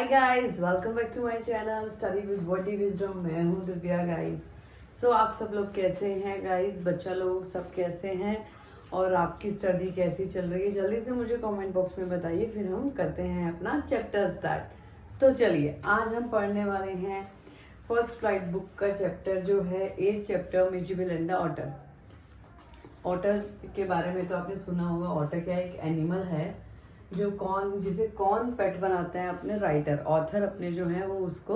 Hi guys, welcome back to my channel study with wordy wisdom. मैं हूँ Divya guys. सो आप सब लोग कैसे हैं गाइस? बच्चा लोग सब कैसे हैं और आपकी स्टडी कैसी चल रही है? जल्दी से मुझे कमेंट बॉक्स में बताइए, फिर हम करते हैं अपना चैप्टर स्टार्ट। तो चलिए, आज हम पढ़ने वाले हैं फर्स्ट फ्लाइट बुक का चैप्टर जो है 8th chapter Mijbil and the otter. Otter के बारे में तो आपने सुना होगा। ऑटर क्या एक एनिमल है जो जिसे कौन पेट बनाते हैं अपने राइटर ऑथर अपने जो है वो उसको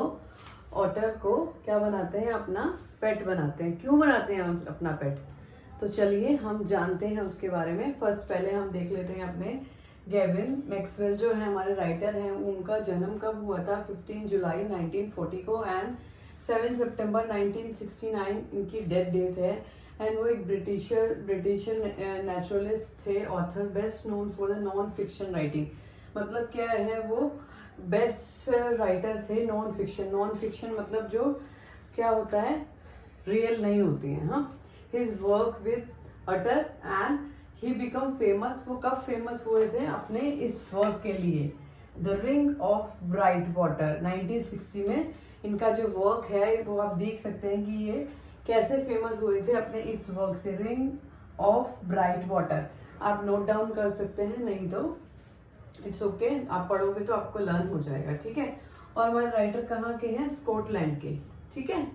ऑटर को क्या बनाते हैं, अपना पेट बनाते हैं। क्यों बनाते हैं अपना पेट? तो चलिए हम जानते हैं उसके बारे में। फर्स्ट पहले हम देख लेते हैं अपने गेविन मैक्सवेल जो है हमारे राइटर हैं, उनका जन्म कब हुआ था? 15 जुलाई 1940 को एंड 7 सितंबर 1969 इनकी डेथ डेट है। एंड वो एक ब्रिटिश नेचुरलिस्ट थे, author, best known for the non fiction writing. मतलब क्या है, वो बेस्ट राइटर थे नॉन फिक्शन। नॉन फिक्शन मतलब जो क्या होता है, रियल नहीं होती है। हाँ, his work with author and he become famous. वो कब फेमस हुए थे? अपने इस वर्क के लिए, the ring of bright water. 1960 में इनका जो वर्क है वो आप देख सकते हैं कि ये कैसे फेमस हुए थे अपने इस वर्क से, रिंग ऑफ ब्राइट वाटर। आप नोट डाउन कर सकते हैं, नहीं तो इट्स ओके, आप पढ़ोगे तो आपको लर्न हो जाएगा। ठीक है। और हमारे राइटर कहाँ के हैं? स्कॉटलैंड के। ठीक है,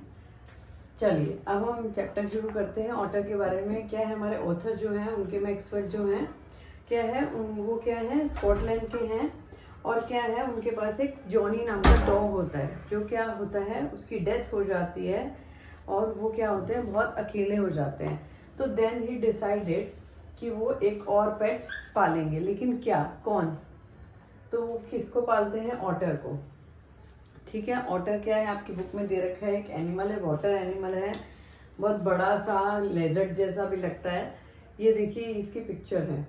चलिए अब हम चैप्टर शुरू करते हैं। ऑटर के बारे में क्या है, हमारे ऑथर जो हैं उनके मैक्सवेल जो हैं क्या है, वो क्या है, स्कॉटलैंड के हैं। और क्या है, उनके पास एक जॉनी नाम का डॉग होता है जो क्या होता है, उसकी डेथ हो जाती है और वो क्या होते हैं, बहुत अकेले हो जाते हैं। तो देन ही डिसाइडेड कि वो एक और पेट पालेंगे। लेकिन क्या, कौन? तो वो किसको पालते हैं? ऑटर को। ठीक है, ऑटर क्या है, आपकी बुक में दे रखा है, एक एनिमल है, वाटर एनिमल है, बहुत बड़ा सा लेजर्ड जैसा भी लगता है। ये देखिए इसकी पिक्चर है।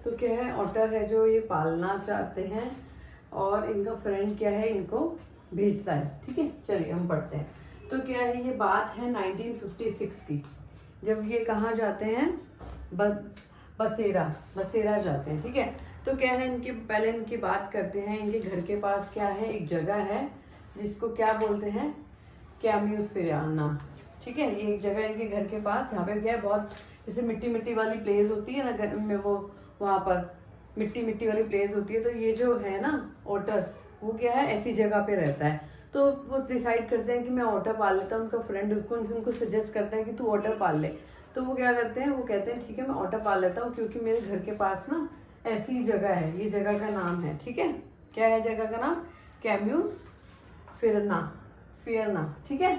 तो क्या है, ऑटर है जो ये पालना चाहते हैं और इनका फ्रेंड क्या है, इनको भेजता है। ठीक है, चलिए हम पढ़ते हैं। तो क्या है, ये बात है 1956 की, जब ये कहाँ जाते हैं, बसेरा जाते हैं। ठीक है, तो क्या है, इनकी पहले इनकी बात करते हैं। इनके घर के पास क्या है, एक जगह है जिसको क्या बोलते हैं, कैम्यूस्फेरियाना। ठीक है, ये एक जगह इनके घर के पास जहाँ पे क्या है, बहुत जैसे मिट्टी मिट्टी वाली प्लेस होती है ना घर में, वो वहाँ पर मिट्टी मिट्टी वाली प्लेस होती है। तो ये जो है ना ऑटर, वो क्या है, ऐसी जगह पे रहता है। तो वो डिसाइड करते हैं कि मैं ऑटर पाल लेता हूँ। उनका फ्रेंड उनको सजेस्ट करता है कि तू ऑटर पाल ले। तो वो क्या करते हैं, वो कहते हैं ठीक है मैं ऑटर पाल लेता हूँ, क्योंकि मेरे घर के पास ना ऐसी जगह है। ये जगह का नाम है, ठीक है, क्या है जगह का नाम? कैम्यूस फियरना। ठीक है,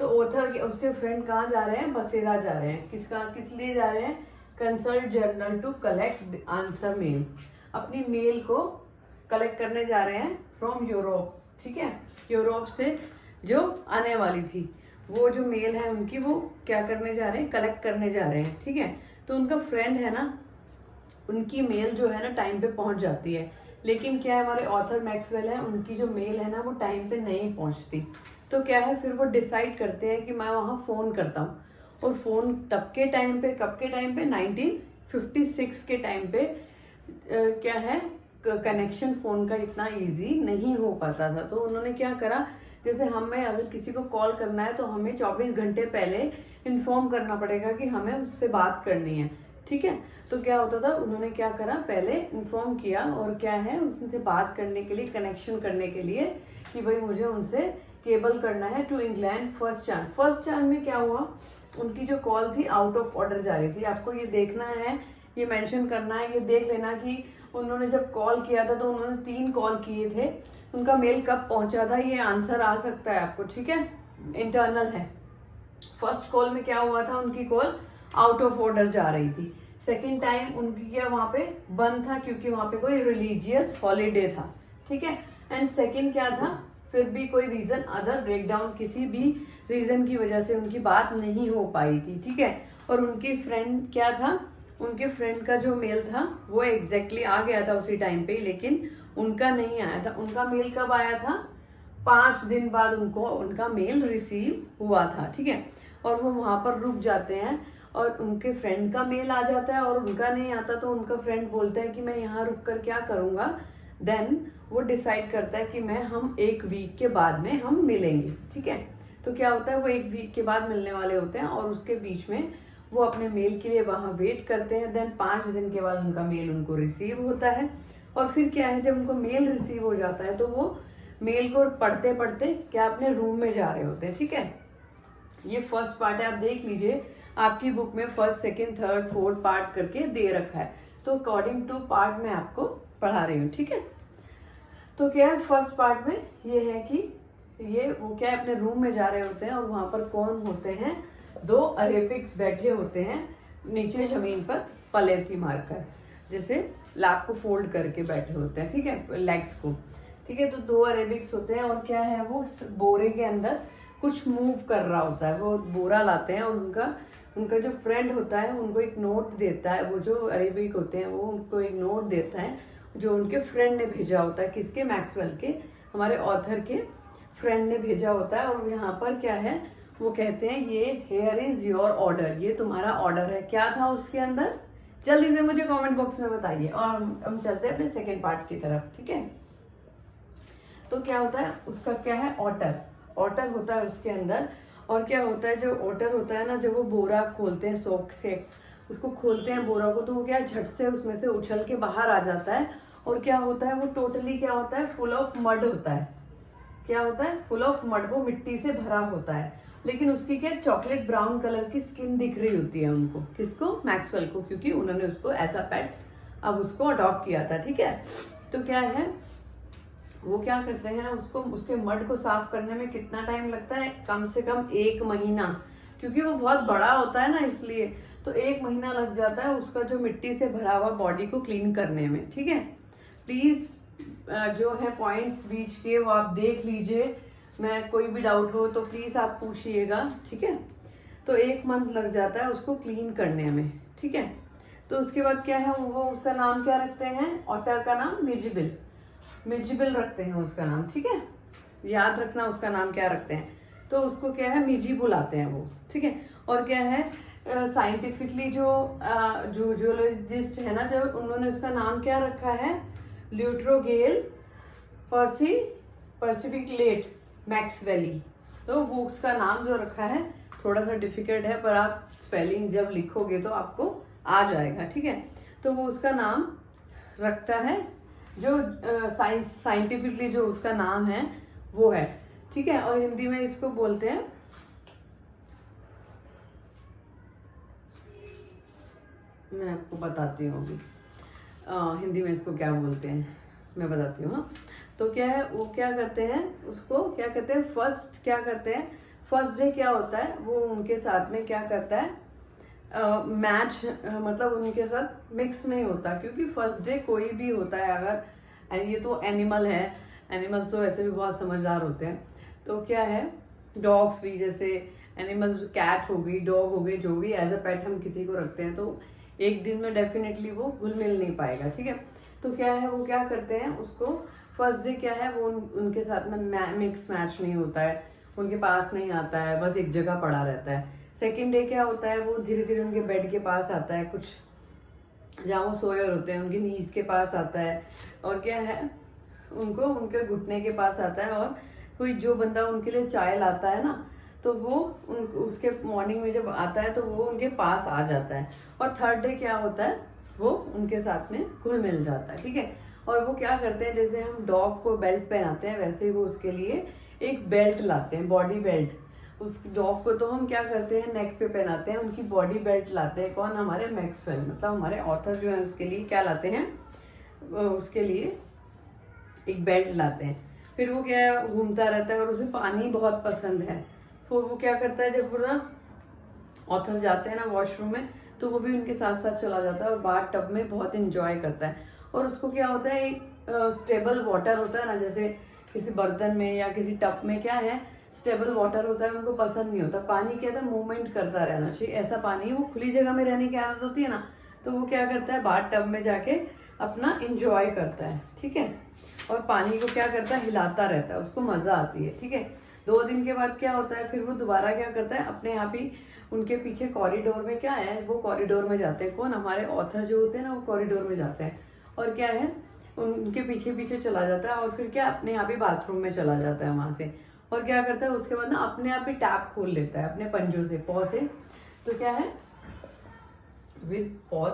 तो ऑथर के उसके फ्रेंड कहाँ जा रहे हैं? बसेरा जा रहे हैं। किस लिए जा रहे हैं? Consult journal to collect answer mail. अपनी मेल को कलेक्ट करने जा रहे हैं फ्रॉम यूरोप। ठीक है, यूरोप से जो आने वाली थी, वो जो मेल है उनकी, वो क्या करने जा रहे हैं? कलेक्ट करने जा रहे हैं। ठीक है, तो उनका फ्रेंड है ना, उनकी मेल जो है ना टाइम पे पहुंच जाती है। लेकिन क्या है, हमारे ऑथर मैक्सवेल है, उनकी जो मेल है ना वो टाइम पे नहीं पहुंचती। तो क्या है, फिर वो डिसाइड करते हैं कि मैं वहाँ फ़ोन करता हूँ। और फ़ोन कब के टाइम पे 1956 के टाइम पे क्या है, कनेक्शन फ़ोन का इतना इजी नहीं हो पाता था। तो उन्होंने क्या करा, जैसे हमें अगर किसी को कॉल करना है तो हमें 24 घंटे पहले इन्फॉर्म करना पड़ेगा कि हमें उससे बात करनी है। ठीक है, तो क्या होता था, उन्होंने क्या करा, पहले इन्फॉर्म किया और क्या है, उनसे बात करने के लिए, कनेक्शन करने के लिए कि भाई मुझे उनसे केबल करना है टू इंग्लैंड फर्स्ट चांस में क्या हुआ, उनकी जो कॉल थी आउट ऑफ ऑर्डर जा रही थी। आपको ये देखना है, ये मेंशन करना है, ये देख लेना कि उन्होंने जब कॉल किया था तो उन्होंने 3 कॉल किए थे, उनका मेल कब पहुंचा था, ये आंसर आ सकता है आपको। ठीक है, इंटरनल है। फर्स्ट कॉल में क्या हुआ था, उनकी कॉल आउट ऑफ ऑर्डर जा रही थी। सेकेंड टाइम उनकी क्या वहां पे बंद था, क्योंकि वहां पे कोई रिलीजियस हॉलीडे था। ठीक है, एंड सेकेंड क्या था, फिर भी कोई रीजन, अदर ब्रेकडाउन, किसी भी रीजन की वजह से उनकी बात नहीं हो पाई थी। ठीक है, और उनकी फ्रेंड क्या था, उनके फ्रेंड का जो मेल था वो एग्जैक्टली आ गया था उसी टाइम पे, लेकिन उनका नहीं आया था। उनका मेल कब आया था? 5 दिन बाद उनका मेल रिसीव हुआ था। ठीक है, और वो वहां पर रुक जाते हैं और उनके फ्रेंड का मेल आ जाता है और उनका नहीं आता। तो उनका फ्रेंड बोलता है कि मैं यहाँ रुक कर क्या करूँगा। देन वो डिसाइड करता है कि हम 1 वीक के बाद में हम मिलेंगे, ठीक है। तो क्या होता है, वो 1 वीक के बाद मिलने वाले होते हैं और उसके बीच में वो अपने मेल के लिए वहाँ वेट करते हैं। देन 5 दिन के बाद उनका मेल उनको रिसीव होता है। और फिर क्या है, जब उनको मेल रिसीव हो जाता है तो वो मेल को पढ़ते पढ़ते क्या अपने रूम में जा रहे होते हैं, ठीक है। ये फर्स्ट पार्ट है, आप देख लीजिए आपकी बुक में first, second, third, fourth part करके दे रखा है। तो अकॉर्डिंग टू पार्ट मैं आपको पढ़ा रही हूँ, ठीक है। तो क्या है, फर्स्ट पार्ट में ये है कि ये वो क्या है, अपने रूम में जा रहे होते हैं और वहां पर कौन होते हैं, 2 अरेबिक्स बैठे होते हैं नीचे जमीन पर पलेथी मारकर, जैसे लैप को फोल्ड करके बैठे होते हैं, ठीक है, लेग्स को, ठीक है। तो 2 अरेबिक्स होते हैं और क्या है, वो बोरे के अंदर कुछ मूव कर रहा होता है। वो बोरा लाते हैं और उनका जो फ्रेंड होता है उनको एक नोट देता है। वो जो अरेबिक होते हैं वो उनको एक नोट देता है जो उनके फ्रेंड ने भेजा होता है। किसके? मैक्सवेल के, हमारे ऑथर के फ्रेंड ने भेजा होता है। और यहाँ पर क्या है, वो कहते हैं ये हेयर इज योर ऑर्डर, ये तुम्हारा ऑर्डर है। क्या था उसके अंदर, जल्दी से मुझे कमेंट बॉक्स में बताइए। और हम चलते हैं अपने सेकेंड पार्ट की तरफ, ठीक है। तो क्या होता है, उसका क्या है, ऑटर होता है उसके अंदर। और क्या होता है, जो ऑटर होता है ना, जब वो बोरा खोलते हैं सोक से, उसको खोलते हैं बोरा को, तो वो क्या झट से उसमें से उछल के बाहर आ जाता है। और क्या होता है, वो टोटली क्या होता है, फुल ऑफ मड होता है। क्या होता है, फुल ऑफ मड, वो मिट्टी से भरा होता है। लेकिन उसकी क्या चॉकलेट ब्राउन कलर की स्किन दिख रही होती है उनको। किसको? मैक्सवेल को, क्योंकि उन्होंने उसको एज अ पेट अब उसको अडॉप्ट किया था, ठीक है। तो क्या है, वो क्या करते हैं, उसको उसके मड को साफ करने में कितना टाइम लगता है, कम से कम 1 महीना, क्योंकि वो बहुत बड़ा होता है ना, इसलिए। तो 1 महीना लग जाता है उसका जो मिट्टी से भरा हुआ बॉडी को क्लीन करने में, ठीक है। प्लीज जो है पॉइंट्स बीच के वो आप देख लीजिए। मैं कोई भी डाउट हो तो प्लीज आप पूछिएगा, ठीक है। तो 1 मंथ लग जाता है उसको क्लीन करने में, ठीक है। तो उसके बाद क्या है, वो उसका नाम क्या रखते हैं, ऑटर का नाम मिजिबिल रखते हैं उसका नाम, ठीक है। याद रखना उसका नाम क्या रखते हैं। तो उसको क्या है, मिजी बुलाते हैं वो, ठीक है। और क्या है, साइंटिफिकली जो जूलॉजिस्ट है ना, जब उन्होंने उसका नाम क्या रखा है, ल्यूट्रोगेल पर्सिपिकलेट मैक्सवेली। तो वो उसका नाम जो रखा है थोड़ा सा डिफिकल्ट है, पर आप स्पेलिंग जब लिखोगे तो आपको आ जाएगा, ठीक है। तो वो उसका नाम रखता है, जो साइंटिफिकली जो उसका नाम है वो है, ठीक है। और हिंदी में इसको बोलते हैं, मैं आपको बताती हूँ अभी हिंदी में इसको क्या बोलते हैं, मैं बताती हूँ। तो क्या है, वो क्या करते हैं, उसको क्या कहते हैं, फर्स्ट डे क्या होता है, वो उनके साथ में क्या करता है, मैच मतलब उनके साथ मिक्स नहीं होता, क्योंकि फर्स्ट डे कोई भी होता है अगर, ये तो एनिमल है, एनिमल्स तो वैसे भी बहुत समझदार होते हैं। तो क्या है, डॉग्स भी, जैसे एनिमल्स, कैट हो गई, डॉग हो गई, जो भी एज अ पेट हम किसी को रखते हैं, तो एक दिन में डेफिनेटली वो घुल मिल नहीं पाएगा, ठीक है। तो क्या है, वो क्या करते हैं, उसको फर्स्ट डे क्या है, वो उनके साथ में मिक्स मैच नहीं होता है, उनके पास नहीं आता है, बस एक जगह पड़ा रहता है। सेकेंड डे क्या होता है, वो धीरे धीरे उनके बेड के पास आता है, कुछ जहाँ वो सोए होते हैं उनकी नीज के पास आता है। और क्या है, उनको उनके घुटने के पास आता है। और कोई जो बंदा उनके लिए चाय लाता है ना, तो वो उसके मॉर्निंग में जब आता है तो वो उनके पास आ जाता है। और थर्ड डे क्या होता है, वो उनके साथ में घुल मिल जाता है, ठीक है। और वो क्या करते हैं, जैसे हम डॉग को बेल्ट पहनाते हैं, वैसे ही वो उसके लिए एक बेल्ट लाते हैं, बॉडी बेल्ट। उस डॉग को तो हम क्या करते हैं, नेक पे पहनाते हैं, उनकी बॉडी बेल्ट लाते हैं। कौन? हमारे मैक्सवेल, मतलब हमारे ऑथर जो है, उसके लिए क्या लाते हैं, उसके लिए एक बेल्ट लाते हैं। फिर वो क्या घूमता रहता है और उसे पानी बहुत पसंद है। तो वो क्या करता है, जब पूरा ऑथर जाते हैं ना वॉशरूम में, तो वो भी उनके साथ साथ चला जाता है और बाथ टब में बहुत इंजॉय करता है। और उसको क्या होता है, एक स्टेबल वाटर होता है ना, जैसे किसी बर्तन में या किसी टब में क्या है, स्टेबल वाटर होता है, उनको पसंद नहीं होता। पानी क्या था, मूवमेंट करता रहना चाहिए, ऐसा पानी, वो खुली जगह में रहने की आदत होती है ना, तो वो क्या करता है, बाथ टब में जाके अपना इंजॉय करता है, ठीक है। और पानी को क्या करता है, हिलाता रहता है, उसको मजा आती है, ठीक है। 2 दिन के बाद क्या होता है, फिर वो दोबारा क्या करता है, अपने आप ही उनके पीछे कॉरिडोर में क्या है, वो कॉरिडोर में जाते हैं। कौन? हमारे ऑथर जो होते हैं ना, वो कॉरिडोर में जाते हैं। और क्या है, उनके पीछे पीछे चला जाता है और फिर क्या अपने आप ही बाथरूम में चला जाता है वहां से। और क्या करता है उसके बाद ना अपने आप ही टैप खोल लेता है अपने पंजों से, पॉ से। तो क्या है विद पॉज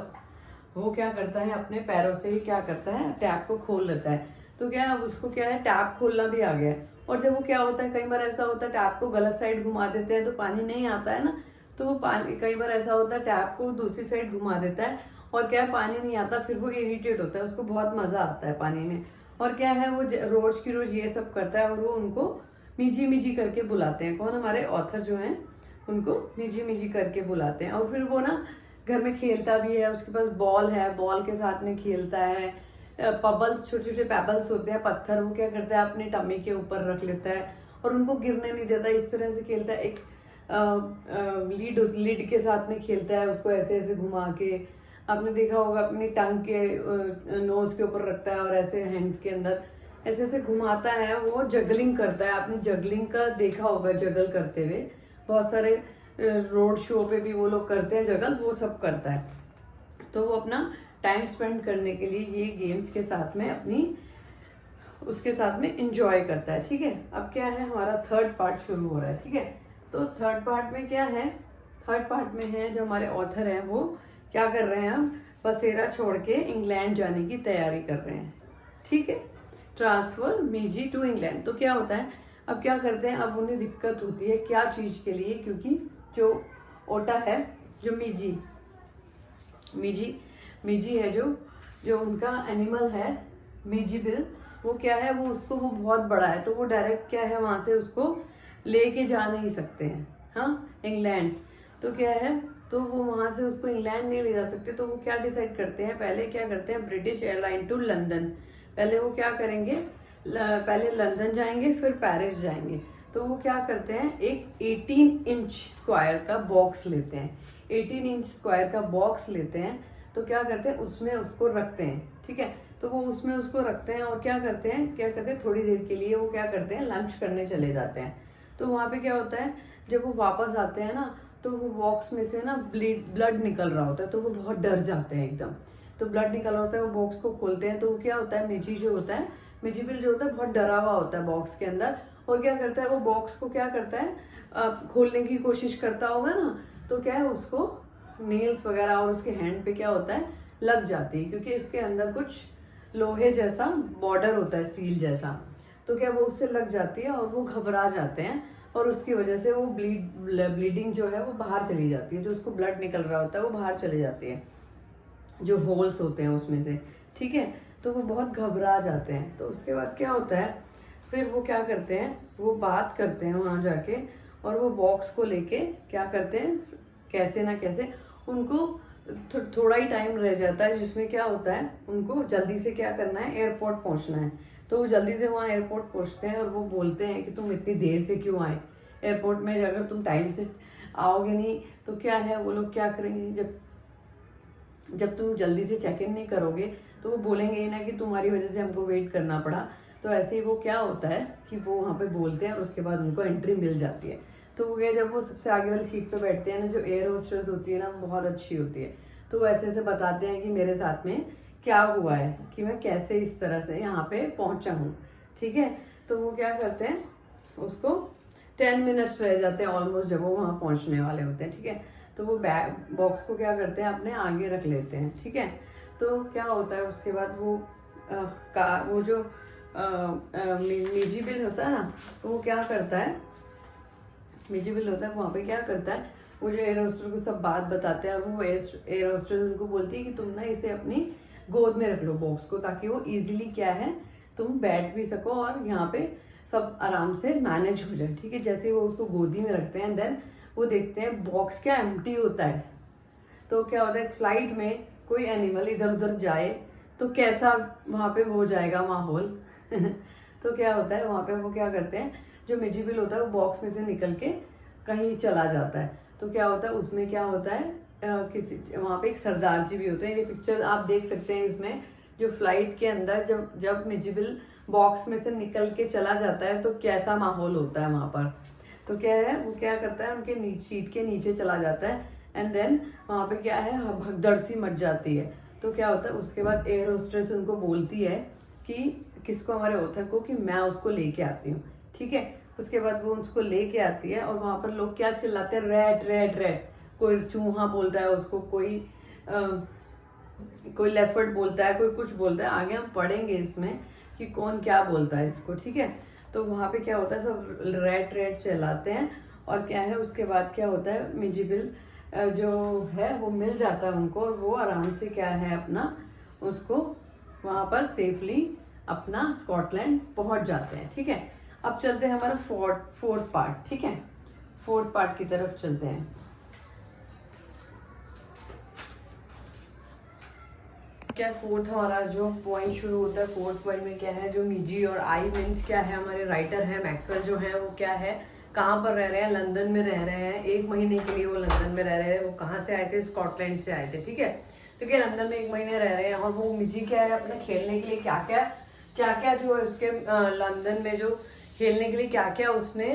वो क्या करता है अपने पैरों से ही क्या करता है टैप को खोल लेता है। तो क्या है अब उसको क्या है टैप खोलना भी आ गया है। और जब वो क्या होता है कई बार ऐसा होता है टैप को गलत साइड घुमा देते हैं तो पानी नहीं आता है ना, तो वो पानी कई बार ऐसा होता है टैप को दूसरी साइड घुमा देता है और क्या है पानी नहीं आता, फिर वो इरिटेट होता है, उसको बहुत मजा आता है पानी में। और क्या है वो रोज की रोज ये सब करता है और वो उनको मीजी मीजी करके बुलाते हैं। कौन? हमारे ऑथर जो हैं उनको मीजी मीजी करके बुलाते हैं। और फिर वो ना घर में खेलता भी है, उसके पास बॉल है, बॉल के साथ में खेलता है। पबल्स, छोटे छोटे पेबल्स होते हैं पत्थर, वो क्या करता है अपने टम्मी के ऊपर रख लेता है और उनको गिरने नहीं देता, इस तरह से खेलता है। एक लीड के साथ में खेलता है, उसको ऐसे ऐसे घुमा के, आपने देखा होगा अपनी टंग के नोज के ऊपर रखता है और ऐसे हैंड्स के अंदर ऐसे ऐसे घुमाता है। वो जगलिंग करता है, आपने जगलिंग का देखा होगा, जगल करते हुए बहुत सारे रोड शो पे भी वो लोग करते हैं जगल, वो सब करता है। तो वो अपना टाइम स्पेंड करने के लिए ये गेम्स के साथ में अपनी उसके साथ में इंजॉय करता है। ठीक है, अब क्या है हमारा थर्ड पार्ट शुरू हो रहा है। ठीक है, तो थर्ड पार्ट में क्या है, थर्ड पार्ट में है जो हमारे ऑथर हैं वो क्या कर रहे हैं, हम बसेरा छोड़ के इंग्लैंड जाने की तैयारी कर रहे हैं। ठीक है, ट्रांसफर मीजी टू इंग्लैंड। तो क्या होता है अब क्या करते हैं, अब उन्हें दिक्कत होती है क्या चीज के लिए, क्योंकि जो ओटा है, जो मीजी मीजी मीजी है, जो जो उनका एनिमल है मीजी बिल, वो क्या है वो उसको वो बहुत बड़ा है, तो वो डायरेक्ट क्या है वहां से उसको लेके जा नहीं सकते हैं, हाँ इंग्लैंड। तो क्या है तो वो वहां से उसको इंग्लैंड नहीं ले जा सकते, तो वो क्या डिसाइड करते हैं, पहले क्या करते हैं ब्रिटिश एयरलाइन टू लंदन। पहले वो क्या करेंगे, पहले लंदन जाएंगे फिर पेरिस जाएंगे। तो वो क्या करते हैं एक 18 इंच स्क्वायर का बॉक्स लेते हैं, 18 इंच स्क्वायर का बॉक्स लेते हैं। तो क्या करते हैं उसमें उसको रखते हैं। ठीक है, तो वो उसमें उसको रखते हैं और क्या करते हैं थोड़ी देर के लिए वो क्या करते हैं लंच करने चले जाते हैं। तो वहां पे क्या होता है जब वो वापस आते हैं ना, तो वो बॉक्स में से ना ब्लड निकल रहा होता है, तो वो बहुत डर जाते हैं एकदम। तो ब्लड निकल रहा होता है, वो बॉक्स को खोलते हैं, तो वो क्या होता है मिजी जो होता है, मिजी बिल जो होता है बहुत डरा हुआ होता है बॉक्स के अंदर। और क्या करता है वो बॉक्स को क्या करता है खोलने की कोशिश करता होगा ना, तो क्या है उसको नेल्स वगैरह और उसके हैंड पे क्या होता है लग जाती है, क्योंकि इसके अंदर कुछ लोहे जैसा बॉर्डर होता है, स्टील जैसा। तो क्या वो उससे लग जाती है और वो घबरा जाते हैं और उसकी वजह से वो ब्लीडिंग जो है वो बाहर चली जाती है, जो उसको ब्लड निकल रहा होता है वो बाहर चली जाती है, जो होल्स होते हैं उसमें से। ठीक है, तो वो बहुत घबरा जाते हैं। तो उसके बाद क्या होता है फिर वो क्या करते हैं, वो बात करते हैं वहां जाके और वो बॉक्स को लेके क्या करते हैं, कैसे ना कैसे उनको थोड़ा ही टाइम रह जाता है जिसमें क्या होता है उनको जल्दी से क्या करना है, एयरपोर्ट पहुंचना है। तो वो जल्दी से वहाँ एयरपोर्ट पहुंचते हैं और वो बोलते हैं कि तुम इतनी देर से क्यों आए एयरपोर्ट में, अगर तुम टाइम से आओगे नहीं तो क्या है वो लोग क्या करेंगे, जब तुम जल्दी से चेक इन नहीं करोगे तो वो बोलेंगे ही ना कि तुम्हारी वजह से हमको वेट करना पड़ा। तो ऐसे ही वो क्या होता है कि वो वहाँ पे बोलते हैं और उसके बाद उनको एंट्री मिल जाती है। तो वो क्या जब वो सबसे आगे वाली सीट पे बैठते हैं ना, जो एयर होस्टेस होती है ना वो बहुत अच्छी होती है, तो वो ऐसे ऐसे बताते हैं कि मेरे साथ में क्या हुआ है, कि मैं कैसे इस तरह से यहाँ पे पहुंचा हूँ। ठीक है, तो वो क्या करते हैं उसको 10 मिनट्स रह जाते हैं ऑलमोस्ट जब वो वहाँ पहुँचने वाले होते हैं। ठीक है, तो वो बैग बॉक्स को क्या करते हैं अपने आगे रख लेते हैं। ठीक है, तो क्या होता है उसके बाद वो जो मिजी बिल होता है ना, तो वो क्या करता है, मिजी बिल होता है वहाँ पे क्या करता है, वो जो एयर होस्टेस को सब बात बताते हैं, वो एयर होस्टेस उनको बोलती है कि तुम ना इसे अपनी गोद में रख लो बॉक्स को, ताकि वो इजीली क्या है तुम बैठ भी सको और यहाँ पे सब आराम से मैनेज हो जाए। ठीक है, जैसे वो उसको गोदी में रखते हैं देन वो देखते हैं बॉक्स क्या एम्प्टी होता है। तो क्या होता है फ्लाइट में कोई एनिमल इधर उधर जाए तो कैसा वहाँ पे हो जाएगा माहौल तो क्या होता है वहाँ पे वो क्या करते हैं, जो मिजी बिल होता है वो बॉक्स में से निकल के कहीं चला जाता है। तो क्या होता है उसमें क्या होता है किसी वहाँ पे एक सरदार जी भी होते हैं, ये पिक्चर आप देख सकते हैं इसमें, जो फ्लाइट के अंदर जब मिजी बिल बॉक्स में से निकल के चला जाता है तो कैसा माहौल होता है वहाँ पर। तो क्या है वो क्या करता है उनके सीट के नीचे चला जाता है एंड देन वहाँ पे क्या है भगदड़ सी मच जाती है। तो तो क्या होता है उसके बाद एयर होस्टेस उनको बोलती है कि किसको, हमारे ऑथर को, कि मैं उसको लेके आती हूँ, ठीक है। उसके बाद वो उसको लेके आती है और वहां पर लोग क्या चिल्लाते हैं, रेड रेड रेड, कोई चूहा बोलता है उसको, कोई लेपर्ड बोलता है, कोई कुछ बोलता है। आगे हम पढ़ेंगे इसमें कि कौन क्या बोलता है इसको, ठीक है। तो वहां पे क्या होता है, सब रेड रेड चिल्लाते हैं और क्या है उसके बाद क्या होता है, मिजिबिल जो है वो मिल जाता है उनको और वो आराम से क्या है अपना उसको वहां पर सेफली अपना स्कॉटलैंड पहुंच जाते हैं, ठीक है। अब चलते हैं हमारा फोर्थ पार्ट, ठीक है। फोर्थ पार्ट की तरफ चलते हैं। क्या फोर्थ हमारा जो पॉइंट शुरू होता है, फोर्थ पॉइंट में क्या है, जो मिजी और आई मीन्स क्या है, हमारे राइटर है मैक्सवेल जो है वो क्या है, कहाँ पर रह रहे हैं, लंदन में रह रहे हैं। 1 महीने के लिए वो लंदन में रह रहे हैं। वो कहाँ से आए थे, स्कॉटलैंड से आए थे, ठीक है। तो क्या लंदन में 1 महीने रह रहे हैं और वो मिजी क्या है अपने खेलने के लिए क्या क्या जो है उसके लंदन में जो खेलने के लिए क्या क्या उसने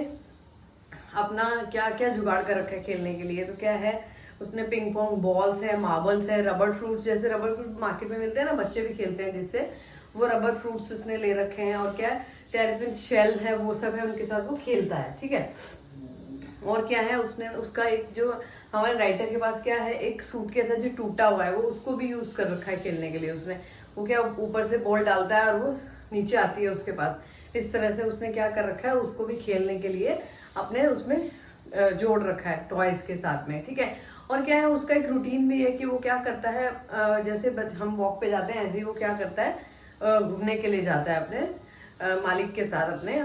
अपना क्या क्या जुगाड़ कर रखा है खेलने के लिए। तो क्या है उसने पिंग पोंग बॉल्स है, मार्बल्स है, रबर फ्रूट्स, जैसे रबर फ्रूट मार्केट में मिलते हैं ना, बच्चे भी खेलते हैं जिससे, वो रबर फ्रूट्स उसने ले रखे हैं। और क्या टेरेफिन शेल है, वो सब है, उनके साथ वो खेलता है, ठीक है। और क्या है उसने उसका एक जो हमारे राइटर के पास क्या है, एक सूटकेस है जो टूटा हुआ है, वो उसको भी यूज कर रखा है खेलने के लिए उसने। वो क्या ऊपर से बॉल डालता है और वो नीचे आती है उसके पास। इस तरह से उसने क्या कर रखा है, उसको भी खेलने के लिए अपने उसमें जोड़ रखा है टॉयज के साथ में, ठीक है। और क्या है उसका एक रूटीन भी है कि वो क्या करता है, जैसे हम वॉक पे जाते हैं ऐसे ही वो क्या करता है, घूमने के लिए जाता है अपने मालिक के साथ, अपने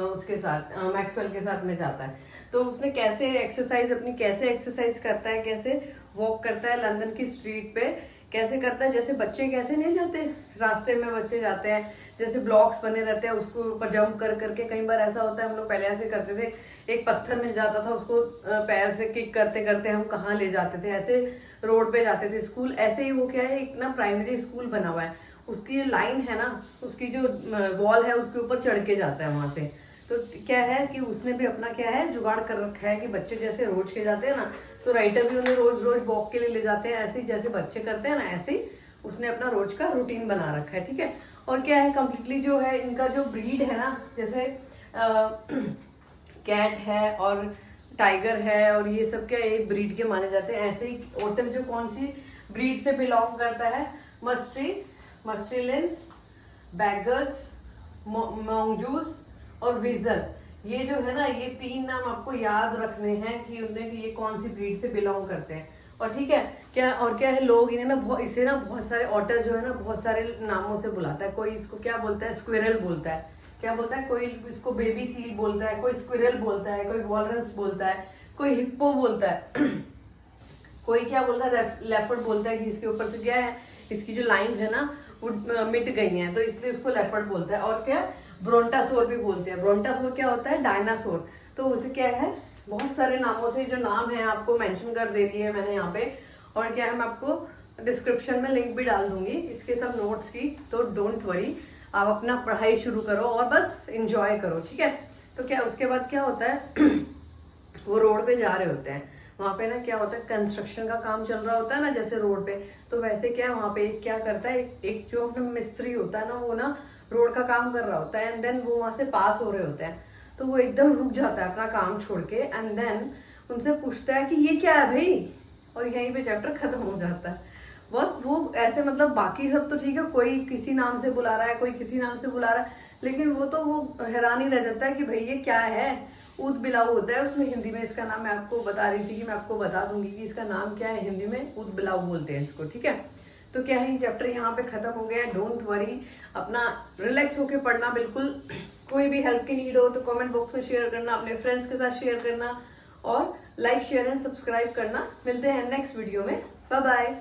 उसके साथ मैक्सवेल के साथ में जाता है। तो उसने कैसे एक्सरसाइज करता है, कैसे वॉक करता है लंदन की स्ट्रीट पे, कैसे करता है, जैसे बच्चे कैसे नहीं जाते रास्ते में, बच्चे जाते हैं जैसे ब्लॉक्स बने रहते हैं उसको ऊपर जंप कर करके। कई बार ऐसा होता है, हम लोग पहले ऐसे करते थे, एक पत्थर मिल जाता था उसको पैर से किक करते करते हम कहाँ ले जाते थे, ऐसे रोड पे जाते थे स्कूल। ऐसे ही वो क्या है, एक ना प्राइमरी स्कूल बना हुआ है, उसकी जो लाइन है ना, उसकी जो वॉल है उसके ऊपर चढ़ के जाता है वहां से। तो क्या है कि उसने भी अपना क्या है जुगाड़ कर रखा है कि बच्चे जैसे रोज के जाते हैं ना, तो राइटर भी उन्हें रोज रोज वॉक के लिए ले जाते हैं, ऐसे ही जैसे बच्चे करते हैं ना, ऐसे ही उसने अपना रोज का रूटीन बना रखा है, ठीक है। और क्या है कम्प्लीटली जो है इनका जो ब्रीड है ना, जैसे कैट है और टाइगर है और ये सब क्या एक ब्रीड के माने जाते हैं। ऐसे ही ओटर जो कौन सी ब्रीड से बिलोंग करता है, मस्ट्रीलेंस, बैगर्स, मोंगजूस और विजल। ये जो है ना, ये 3 नाम आपको याद रखने हैं कि उन्हें ये कौन सी ब्रीड से बिलोंग करते हैं। और ठीक है क्या है लोग इन्हें ना इसे ना बहुत सारे ऑटर जो है ना बहुत सारे नामों से बुलाता है। कोई इसको क्या बोलता है, स्क्विरल बोलता है, क्या बोलता है, कोई इसको बेबी सील बोलता है, कोई स्क्विरल बोलता है, कोई वॉलरस बोलता है, कोई हिप्पो बोलता है कोई क्या बोलता है, लेपर्ड बोलता है कि इसके ऊपर से क्या है, इसकी जो लाइंस है ना वो मिट गई हैं तो इसलिए उसको लेपर्ड बोलता है। और क्या ब्रोंटासोर भी बोलते हैं। ब्रोंटासोर क्या होता है, डायनासोर। तो उसे क्या है बहुत सारे नामों से जो नाम है आपको मेंशन कर दे दिए है मैंने यहाँ पे। और क्या है मैं आपको डिस्क्रिप्शन में लिंक भी डाल दूंगी इसके सब नोट्स की, तो डोंट वरी, आप अपना पढ़ाई शुरू करो और बस इंजॉय करो, ठीक है। तो क्या उसके बाद क्या होता है वो रोड पे जा रहे होते हैं, वहां पे ना क्या होता है कंस्ट्रक्शन का काम चल रहा होता है ना जैसे रोड पे, तो वैसे क्या वहां पे क्या करता है एक जो अपना मिस्त्री होता है ना वो ना रोड का काम कर रहा होता है एंड देन वो वहां से पास हो रहे होते हैं तो वो एकदम रुक जाता है अपना काम छोड़ के एंड देन उनसे पूछता है कि ये क्या है भाई, और यहीं पे चैप्टर खत्म हो जाता है। बहुत वो ऐसे मतलब बाकी सब तो ठीक है, कोई किसी नाम से बुला रहा है, कोई किसी नाम से बुला रहा है, लेकिन वो हैरान ही रह जाता है कि भाई ये क्या है। ऊद बिलाव होता है उसमें हिंदी में, इसका नाम मैं आपको बता रही थी कि मैं आपको बता दूंगी कि इसका नाम क्या है हिंदी में, ऊद बिलाव बोलते हैं इसको, ठीक है। तो क्या है ये चैप्टर यहाँ पे खत्म हो गया। डोंट वरी, अपना रिलैक्स होके पढ़ना बिल्कुल। कोई भी हेल्प की नीड हो तो कमेंट बॉक्स में शेयर करना, अपने फ्रेंड्स के साथ शेयर करना और लाइक शेयर एंड सब्सक्राइब करना। मिलते हैं नेक्स्ट वीडियो में, बाय बाय।